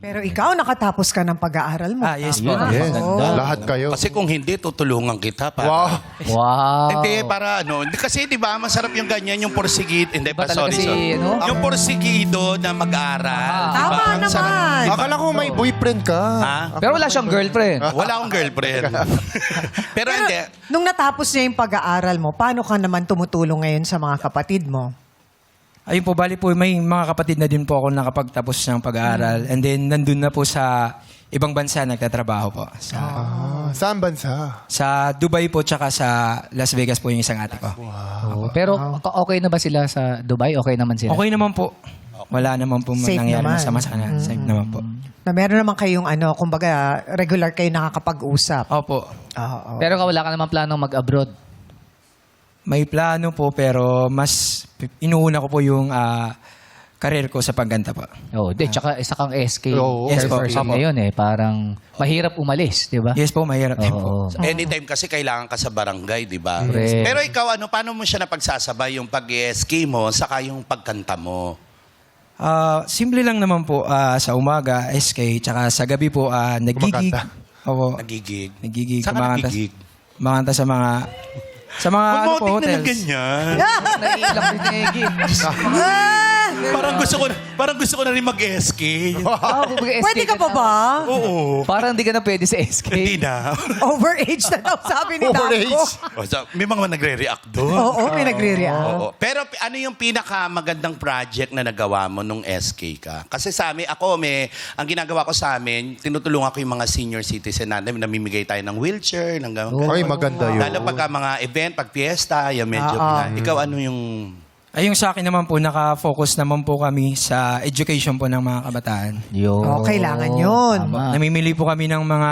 Pero ikaw, nakatapos ka ng pag-aaral mo. Yes po. Yes, Oo. lahat kayo. Kasi kung hindi, tutulungan kita para... Wow. Wow. Hindi, para ano. Kasi di ba, masarap yung ganyan, yung porsigid. Hindi Iba pa, talaga sorry, si, sorry. ano? Yung porsigido na mag-aral. di ba? Tama Ang sarap. naman. Akala ko may boyfriend ka. Ha? Pero wala siyang girlfriend. Wala akong girlfriend. Pero hindi. Nung natapos niya yung pag-aaral mo, paano ka naman tumutulong ngayon sa mga kapatid mo? Ayun po, bali po, may mga kapatid na din po ako nakapagtapos ng pag-aaral. And then, nandun na po sa ibang bansa nagtatrabaho po. Saan bansa? Sa Dubai po, tsaka sa Las Vegas po yung isang ate ko. Oo. Pero okay na ba sila sa Dubai? Okay naman sila? Okay naman po. Wala naman po Safe nangyari naman. masama sa kanila. Safe naman po. Na meron naman kayong kumbaga, regular kayo nakakapag-usap. Opo. Oo. Pero wala ka naman planong mag-abroad? May plano po, pero mas inuuna ko po yung career ko sa pagkanta po. Oo. Tsaka isa kang SK Oo. Yes po. person Opo. ngayon eh. Parang mahirap umalis, di ba? Yes po, mahirap din po. Oo. Anytime kasi kailangan ka sa barangay, di ba? Correct. Pero ikaw, paano mo siya napagsasabay yung pag-ski mo saka yung pagkanta mo? Simple lang naman po sa umaga, SK, tsaka sa gabi po, nagigig. Kumakanta. Opo. Nagigig? Nagigig. Saan ka nagigig? Kumanta sa mga ano po, Huwag na hotels. ganyan. Naiilang si Negi. Parang gusto ko na rin mag-ski. Pwede ka pa ba? Oo. Parang hindi ka na pwede sa SK. Hindi na. Overage na daw, sabi ni Dapo. Overage. May mga nagre-react doon. Oo, may nagre-react. Oo. Pero ano yung pinakamagandang project na nagawa mo nung SK ka? Kasi sa amin, ang ginagawa ko sa amin, tinutulungan ko yung mga senior citizen natin. Namimigay tayo ng wheelchair, ng gano'n. Ay, maganda yun. Lalo pagka mga event, pag fiesta, yan medyo. Ikaw, ano yung... Ay, yung sa akin naman po, naka-focus naman po kami sa education po ng mga kabataan. Yo. Kailangan yun. Tama. Namimili po kami ng mga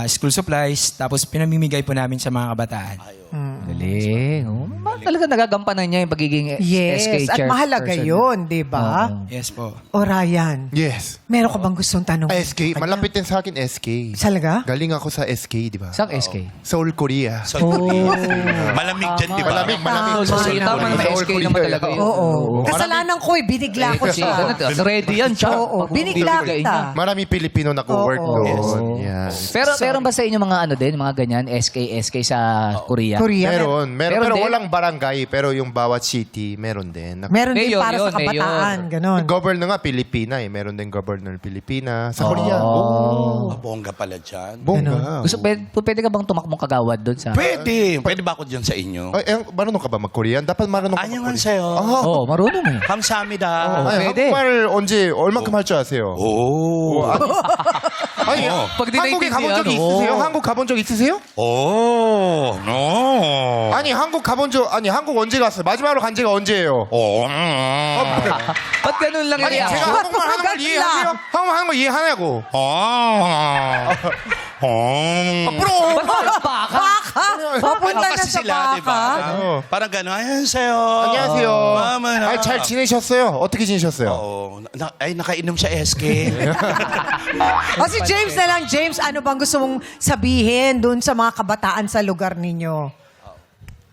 school supplies, tapos pinamimigay po namin sa mga kabataan. Galing. Oh, talaga nagagampanan niya yung pagiging SK Yes, at chairperson. mahalaga yun, di ba? Yes po. O Ryan, Yes. meron ka bang gustong tanong? SK. Malapit din sa akin SK. Talaga? Galing ako sa SK, di ba? Saan SK? Seoul, Korea. So, Malamig dyan, di ba? Malamig, malamig. So, tama naman Seoul, SK Korea. naman talaga yun. Oo. Kasalanan ko binigla ko Kasi siya. ready yan siya. Oo, binigla kita. Marami Pilipino na co-work Oo. doon. Yan. Pero meron ba sa inyo mga ano din, mga ganyan, SK sa Korea? Korea. Meron. Meron Pero din? walang barangay. Pero yung bawat city, meron din. Meron din Mayor para yun, sa kabataan. Ganon. Governor nga, Pilipina eh. Meron din governor Pilipina. Sa Korea. Bongga pala dyan. Bongga. Pwede ka bang tumakbong kagawad doon sa... Pwede. Pwede ba ako dyan sa inyo? Ay, marunong ka ba mag-Korean? Dapat marunong ka Anyangan mag-Korean. sa'yo. Oo, marunong eh. 감사합니다. Ay, pwede. 한국말 언제 얼마큼 할 줄 아세요? 오. 아니, Pag di 한국에 가본 naintindihan, 적 있으세요? 한국 가본 적 있으세요? 오. 오. 아니, 한국 언제 갔어요? 마지막으로 간 지가 언제예요? 오. Ba't ganun lang 아니, yung 제가 reaction? 한국말 하는 걸 이해하세요? 한국말 하는 거 이해하냐고. 오. 오. Ba't baka? Papunta na sa di ba? Oo. Parang gano'n. 안녕하세요. 안녕하세요. Mama na. 아니, 잘 지내셨어요? 어떻게 지내셨어요? Oo. Nakainom siya SK. O si James na lang. James, ano bang gusto mong sabihin dun sa mga kabataan sa lugar ninyo?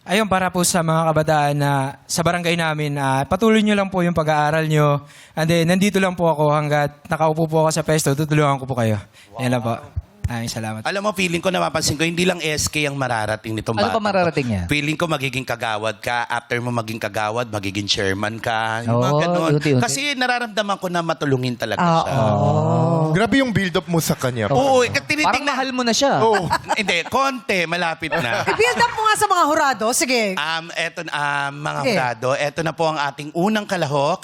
Ayun, para po sa mga kabataan na sa barangay namin, patuloy nyo lang po yung pag-aaral nyo. And then, nandito lang po ako hanggat nakaupo po ako sa pesto, tutulungan ko po kayo. Yan lang po. Ay, salamat. Alam mo, feeling ko, napapansin ko, hindi lang SK ang mararating nitong Ano bata. pa mararating niya? Feeling ko magiging kagawad ka. After mo maging kagawad, magiging chairman ka. Yung mga Oo, ganun. unti-unti. Kasi nararamdaman ko na matulungin talaga siya. Grabe yung build-up mo sa kanya. Oo, Parang tinitingnan. mahal mo na siya. Oo. Hindi, konti, malapit na. I-build up mo nga sa mga hurado. Sige. Eto, mga Sige. brado, eto na po ang ating unang kalahok.